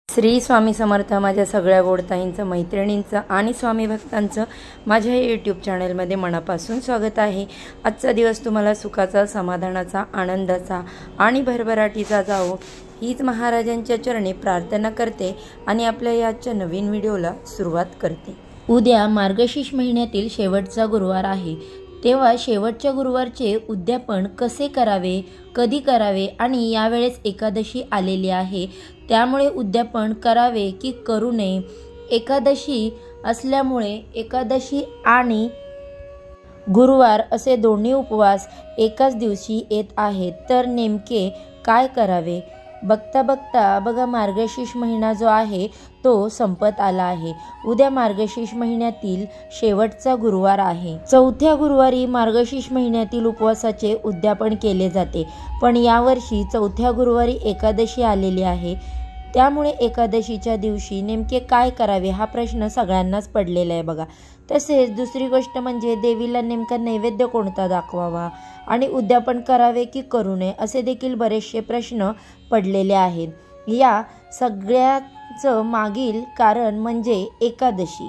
श्री स्वामी समर्थ। माझ्या सगळ्या गोडताईंचं, मैत्रिणींचं आणि स्वामी भक्तांचं माझ्या यूट्यूब चॅनलमध्ये मनापासून स्वागत आहे। आजचा दिवस तुम्हाला सुखाचा, समाधानाचा, आनंदाचा आणि भरभराटीचा जावो हीच महाराजांच्या चरणी प्रार्थना करते आणि आपल्या याच्या नवीन व्हिडिओला सुरुवात करते। उद्या मार्गशीर्ष महिन्यातील शेवटचा गुरुवार आहे, तेव्हा शेवटच्या गुरुवारचे उद्यापन कसे करावे, कधी करावे आणि यावेळेस एकादशी आलेली आहे, त्यामुळे उद्यापन करावे की करू नये। एकादशी असल्यामुळे एकादशी आणि गुरुवार असे दोन्ही उपवास एकाच दिवशी येत आहेत, तर नेमके काय करावे? बघता बघता बघा, मार्गशीर्ष महिना जो आहे तो संपत आला आहे। उद्या मार्गशीर्ष महिन्यातील शेवटचा गुरुवार आहे। चौथ्या गुरुवारी मार्गशीर्ष महिन्यातील उपवासाचे उद्यापन केले जाते, पण यावर्षी चौथ्या गुरुवारी एकादशी आलेली आहे, त्यामुळे एकादशीच्या दिवशी नेमके काय करावे हा प्रश्न सगळ्यांनाच पडलेला आहे बघा। तसेच दुसरी गोष्ट म्हणजे देवीला नेमका नैवेद्य कोणता दाखवावा आणि उद्यापन करावे की करू नये असे देखील बरेचसे प्रश्न पडलेले आहेत। या सगळ्याचं मागील कारण म्हणजे एकादशी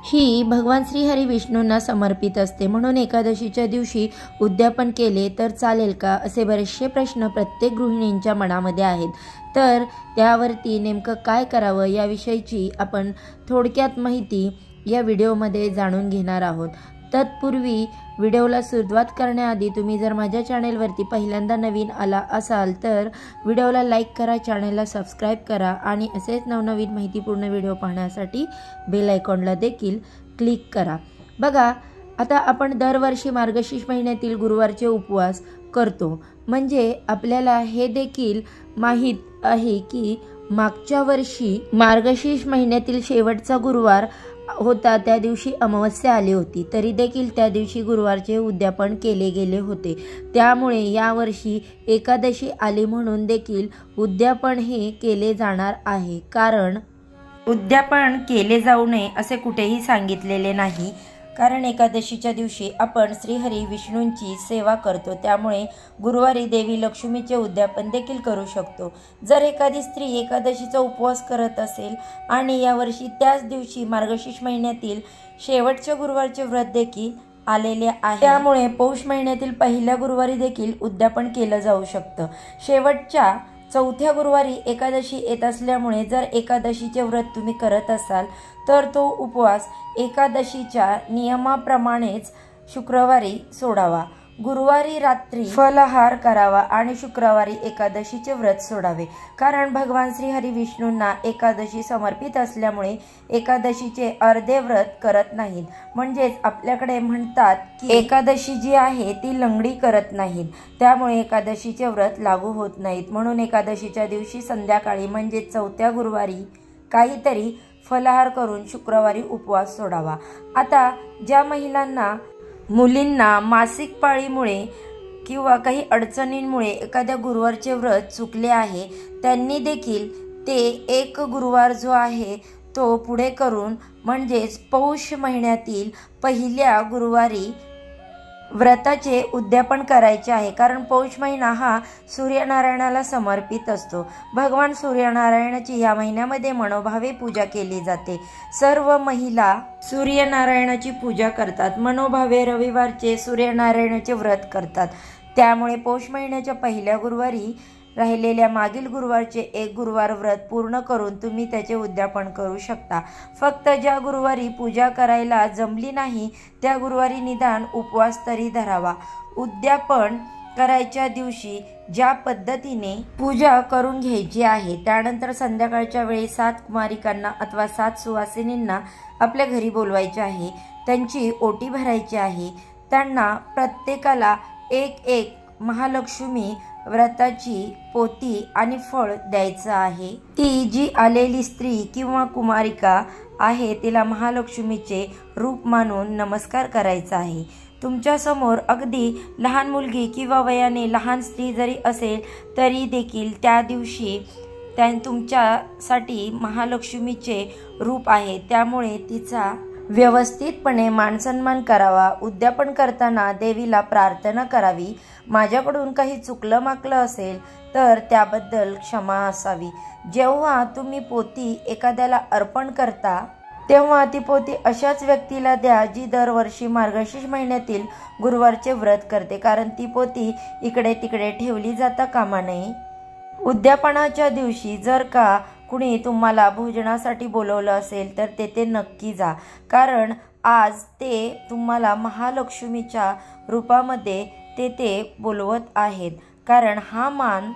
ही भगवान श्री हरी विष्णूंना समर्पित असते, म्हणून एकादशीच्या दिवशी उद्यापन केले तर चालेल का असे बरेचसे प्रश्न प्रत्येक गृहिणींच्या मनामध्ये आहेत। तर त्यावरती नेमकं काय करावं याविषयीची आपण थोडक्यात माहिती या व्हिडिओमध्ये जाणून घेणार आहोत। तत्पूर्वी व्हिडिओला सुरुवात करण्याआधी तुम्ही जर माझ्या चॅनेलवरती पहिल्यांदा नवीन आला असाल तर व्हिडिओला लाईक करा, चॅनेलला सबस्क्राईब करा आणि असेच नवनवीन माहितीपूर्ण व्हिडिओ पाहण्यासाठी बेल आयकॉनला देखील क्लिक करा। बघा, आता आपण दरवर्षी मार्गशीर्ष महिन्यातील गुरुवारचे उपवास करतो, म्हणजे आपल्याला हे देखील माहीत आहे की मागच्या वर्षी मार्गशीर्ष महिन्यातील शेवटचा गुरुवार होता, त्या दिवशी अमावस्या आली होती, तरी देखील त्या दिवशी गुरुवारचे उद्यापन केले गेले होते। त्यामुळे यावर्षी एकादशी आली म्हणून देखील उद्यापन हे केले जाणार आहे, कारण उद्यापन केले जाऊ नये असे कुठेही सांगितलेले नाही, कारण एकादशीच्या दिवशी आपण श्रीहरी विष्णूंची सेवा करतो, त्यामुळे गुरुवारी देवी लक्ष्मीचे उद्यापन देखील करू शकतो। जर एखादी स्त्री एकादशीचा उपवास करत असेल आणि यावर्षी त्याच दिवशी मार्गशीर्ष महिन्यातील शेवटच्या गुरुवारचे व्रत देखील आलेले आहे, त्यामुळे पौष महिन्यातील पहिल्या गुरुवारी देखील उद्यापन केलं जाऊ शकतं। शेवटच्या चौथ्या गुरुवारी एकादशी येत असल्यामुळे जर एकादशीचे व्रत तुम्ही करत असाल तर तो उपवास एकादशीच्या नियमाप्रमाणेच शुक्रवारी सोडावा। गुरुवारी रात्री फलाहार करावा आणि शुक्रवारी एकादशीचे व्रत सोडावे, कारण भगवान श्री हरी विष्णूंना एकादशी समर्पित असल्यामुळे एकादशीचे अर्धे व्रत करत नाहीत, म्हणजेच आपल्याकडे म्हणतात की एकादशी जी आहे ती लंगडी करत नाहीत, त्यामुळे एकादशीचे व्रत लागू होत नाहीत। म्हणून एकादशीच्या दिवशी संध्याकाळी म्हणजे चौथ्या गुरुवारी काहीतरी फलाहार करून शुक्रवारी उपवास सोडावा। आता ज्या महिलांना, मुलींना मासिक पाळीमुळे किंवा काही अडचणींमुळे एखाद्या गुरुवारचे व्रत चुकले आहे, त्यांनी देखील ते एक गुरुवार जो आहे तो पुढे करून म्हणजेच पौष महिन्यातील पहिल्या गुरुवारी व्रताचे उद्यापन करायचे आहे, कारण पौष महिना हा सूर्यनारायणाला समर्पित असतो। भगवान सूर्यनारायणाची या महिन्यामध्ये मनोभावे पूजा केली जाते। सर्व महिला सूर्यनारायणाची पूजा करतात, मनोभावे रविवारचे सूर्यनारायणाचे व्रत करतात, त्यामुळे पौष महिन्याच्या पहिल्या गुरुवारी राहिलेल्या मागील गुरुवारचे एक गुरुवार व्रत पूर्ण करून तुम्ही त्याचे उद्यापन करू शकता। फक्त ज्या गुरुवारी पूजा करायला जमली नाही त्या गुरुवारी निदान उपवास तरी धरावा। उद्यापन करायच्या दिवशी ज्या पद्धतीने पूजा करून घ्यायची आहे, त्यानंतर संध्याकाळच्या वेळी 7 कुमारिकांना अथवा 7 सुवासिनींना आपल्या घरी बोलवायचे आहे, त्यांची ओटी भरायची आहे, त्यांना प्रत्येकाला एक महालक्ष्मी व्रताची पोती आणि फळ द्यायचं आहे। ती जी आलेली स्त्री किंवा कुमारिका आहे तिला महालक्ष्मीचे रूप मानून नमस्कार करायचा आहे। तुमच्या समोर अगदी लहान मुलगी किंवा वयाने लहान स्त्री जरी असेल तरी देखील त्या दिवशी तुमच्यासाठी महालक्ष्मीचे रूप आहे, त्यामुळे तिचा व्यवस्थितपणे मानसन्मान करावा। उद्यापन करताना देवीला प्रार्थना करावी, माझ्याकडून काही चुकलं माकलं असेल तर त्याबद्दल क्षमा असावी। जेव्हा तुम्ही पोथी एखाद्याला अर्पण करता तेव्हा ती पोथी अशाच व्यक्तीला द्या जी दरवर्षी मार्गशीर्ष महिन्यातील गुरुवारचे व्रत करते, कारण ती पोथी इकडे तिकडे ठेवली जाता कामा नये। उद्यापनाच्या दिवशी जर का कुणी तुम्हाला भोजनासाठी बोलवलं असेल तर तेथे नक्की जा, कारण आज ते तुम्हाला महालक्ष्मीच्या रूपामध्ये तेथे बोलवत आहेत। कारण हा मान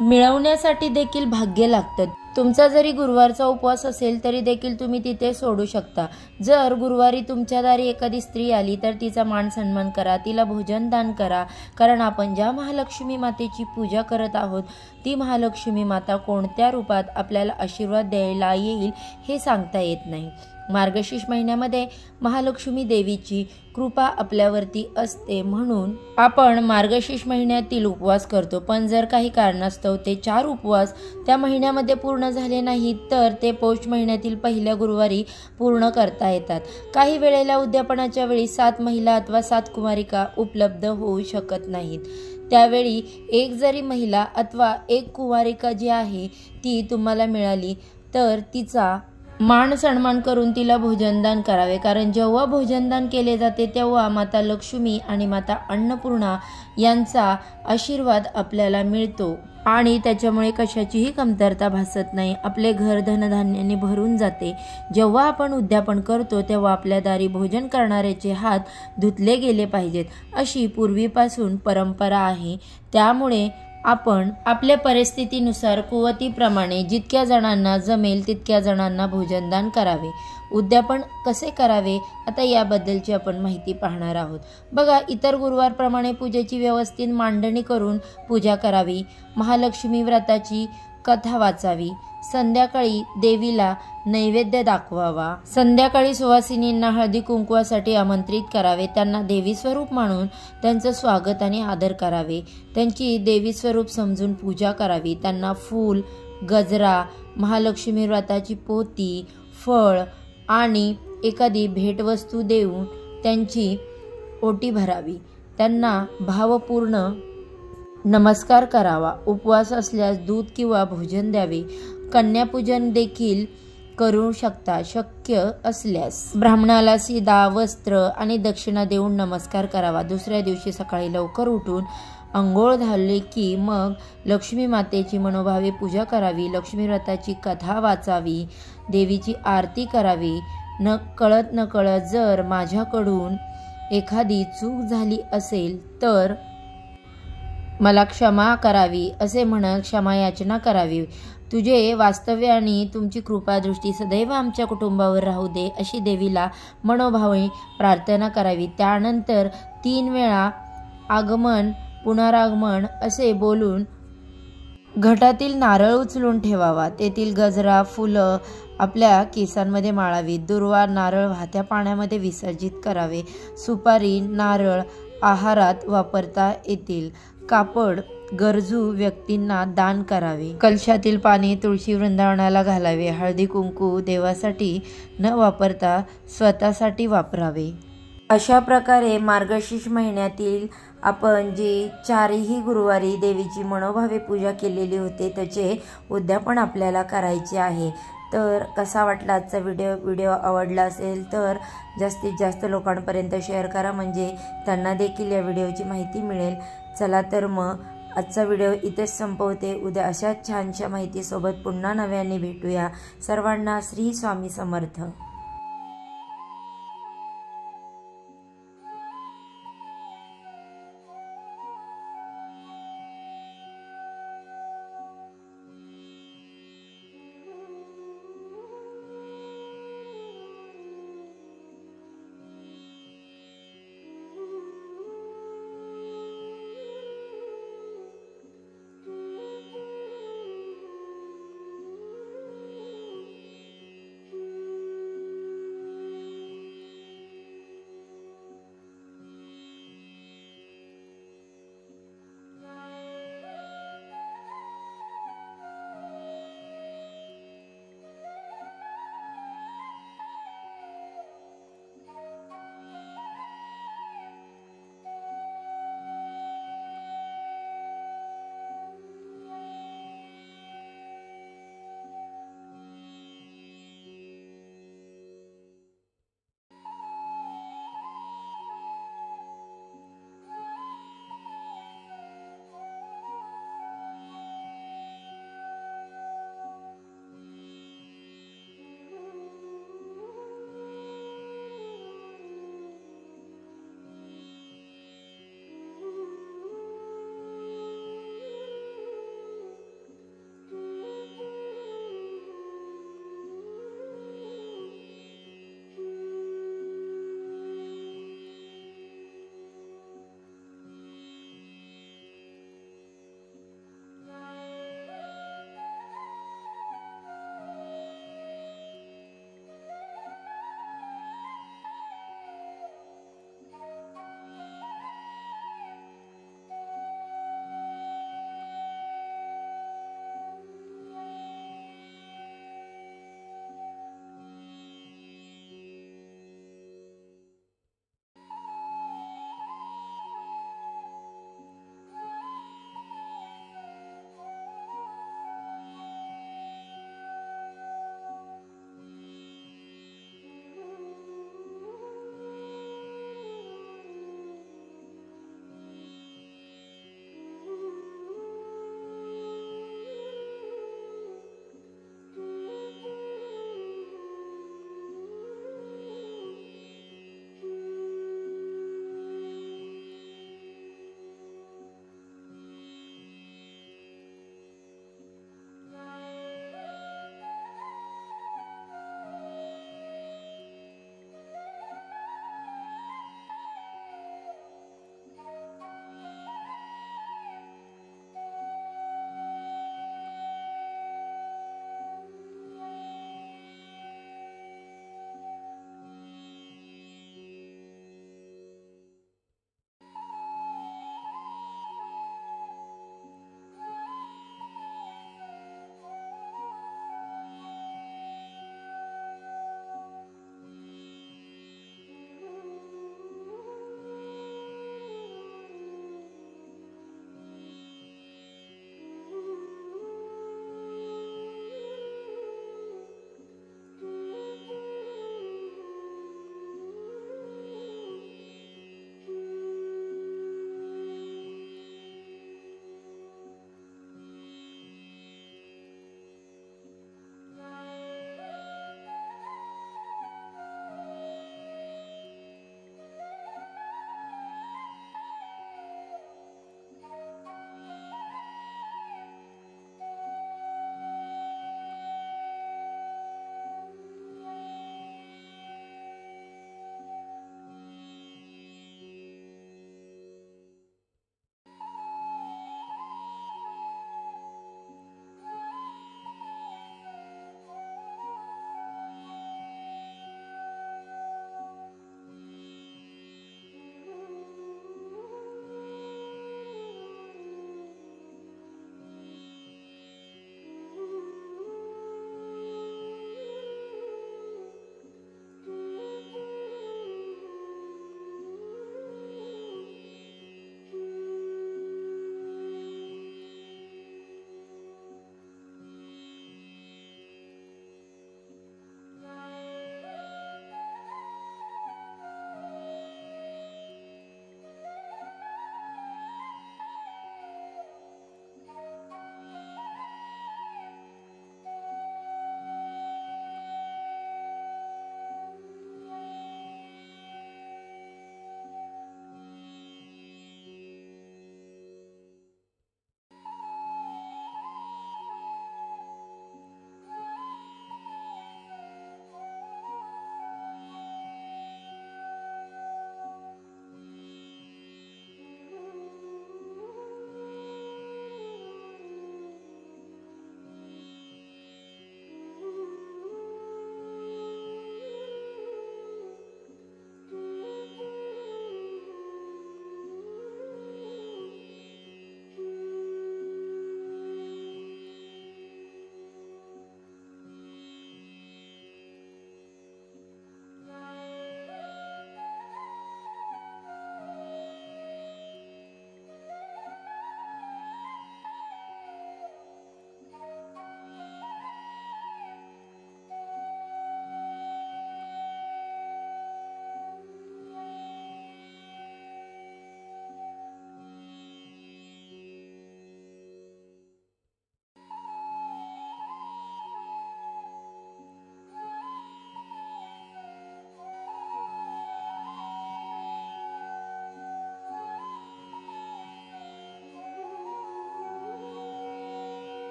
मिळवण्यासाठी देखील भाग्य लागतं। तुमचा जरी गुरुवारचा उपवास असेल तरी देखील तुम्ही तिथे सोडू शकता। जर गुरुवारी तुमच्या दारी एखादी स्त्री आली तर तिचा मान सन्मान करा, तिला भोजन दान करा, कारण आपण ज्या महालक्ष्मी मातेची पूजा करत आहोत ती महालक्ष्मी माता कोणत्या रूपात आपल्याला आशीर्वाद द्यायला येईल हे सांगता येत नाही। मार्गशीर्ष महिन्यामध्ये महालक्ष्मी देवीची कृपा आपल्यावरती असते, म्हणून आपण मार्गशीर्ष महिन्यातील उपवास करतो। पण जर काही कारणास्तव ते 4 उपवास त्या महिन्यामध्ये पूर्ण झाले नाहीत तर ते पौष महिन्यातील पहिल्या गुरुवारी पूर्ण करता येतात। काही वेळेला उद्यापनाच्या वेळी 7 महिला अथवा 7 कुमारिका उपलब्ध होऊ शकत नाहीत। त्यावेळी एक जरी महिला अथवा एक कुमारिका जी आहे ती तुम्हाला मिळाली तर तिचा मान सन्मान करून तिला भोजनदान करावे, कारण जेव्हा भोजनदान केले जाते तेव्हा माता लक्ष्मी आणि माता अन्नपूर्णा यांचा आशीर्वाद आपल्याला मिळतो आणि त्याच्यामुळे कशाचीही कमतरता भासत नाही। आपले घर धनधान्याने भरून जाते। जेव्हा आपण उद्यापन करतो तेव्हा आपल्या दारी भोजन करणाऱ्याचे हात धुतले गेले पाहिजेत, अशी पूर्वीपासून परंपरा आहे। त्यामुळे आपण आपल्या परिस्थितीनुसार कुवतीप्रमाणे जितक्या जणांना जमेल तितक्या जणांना भोजनदान करावे। उद्यापन कसे करावे आता याबद्दलची आपण माहिती पाहणार आहोत। बघा, इतर गुरुवारप्रमाणे पूजेची व्यवस्थित मांडणी करून पूजा करावी। महालक्ष्मी व्रताची कथा वाचावी। संध्याकाळी देवीला नैवेद्य दाखवावा। संध्याकाळी सुवासिनींना हळदी कुंकवासाठी आमंत्रित करावे। त्यांना देवी स्वरूप मानून त्यांचं स्वागत आणि आदर करावे। त्यांची देवी स्वरूप समजून पूजा करावी। त्यांना फूल, गजरा, महालक्ष्मी व्रताची पोथी, फळ आणि एखादी भेटवस्तू देऊन त्यांची ओटी भरावी। त्यांना भावपूर्ण नमस्कार करावा। उपवास असल्यास दूध किंवा भोजन द्यावे। कन्यापूजन देखील करू शकता। शक्य असल्यास ब्राह्मणाला सीदा, वस्त्र आणि दक्षिणा देऊन नमस्कार करावा। दुसऱ्या दिवशी सकाळी लवकर उठून अंघोळ झाली की मग लक्ष्मी मातेची मनोभावे पूजा करावी। लक्ष्मी व्रताची कथा वाचावी। देवीची आरती करावी। नकळत जर माझ्याकडून एखादी चूक झाली असेल तर मला क्षमा करावी असे म्हणत क्षमा याचना करावी। तुझे वास्तव्य आणि तुमची कृपादृष्टी सदैव आमच्या कुटुंबावर राहू दे अशी देवीला मनोभावे प्रार्थना करावी। त्यानंतर 3 वेळा आगमन पुनरागमन असे बोलून घटातील नारळ उचलून ठेवावा। तेथील गजरा, फुलं आपल्या केसांमध्ये माळावीत। दुर्वा, नारळ वाहत्या पाण्यामध्ये विसर्जित करावे। सुपारी, नारळ आहारात वापरता येतील। कापड गरजू व्यक्तींना दान करावे। कलशातील पाणी तुळशी वृंदावनाला घालावे। हळदी कुंकू देवासाठी न वापरता स्वतःसाठी वापरावे। अशा प्रकारे मार्गशीर्ष महिन्यातील आपण जी 4ही गुरुवारी देवीची मनोभावे पूजा केलेली होती त्याचे उद्यापन आपल्याला करायचे आहे। तर कसा वाटला आजचा व्हिडिओ आवडला असेल तर जास्तीत जास्त लोकांपर्यंत शेअर करा, म्हणजे त्यांना देखील या व्हिडिओची माहिती मिळेल। चला तर मग आजचा व्हिडिओ इथेच संपवते। उद्या अशाच छानशा माहितीसोबत पुन्हा नव्याने भेटूया। सर्वांना श्री स्वामी समर्थ।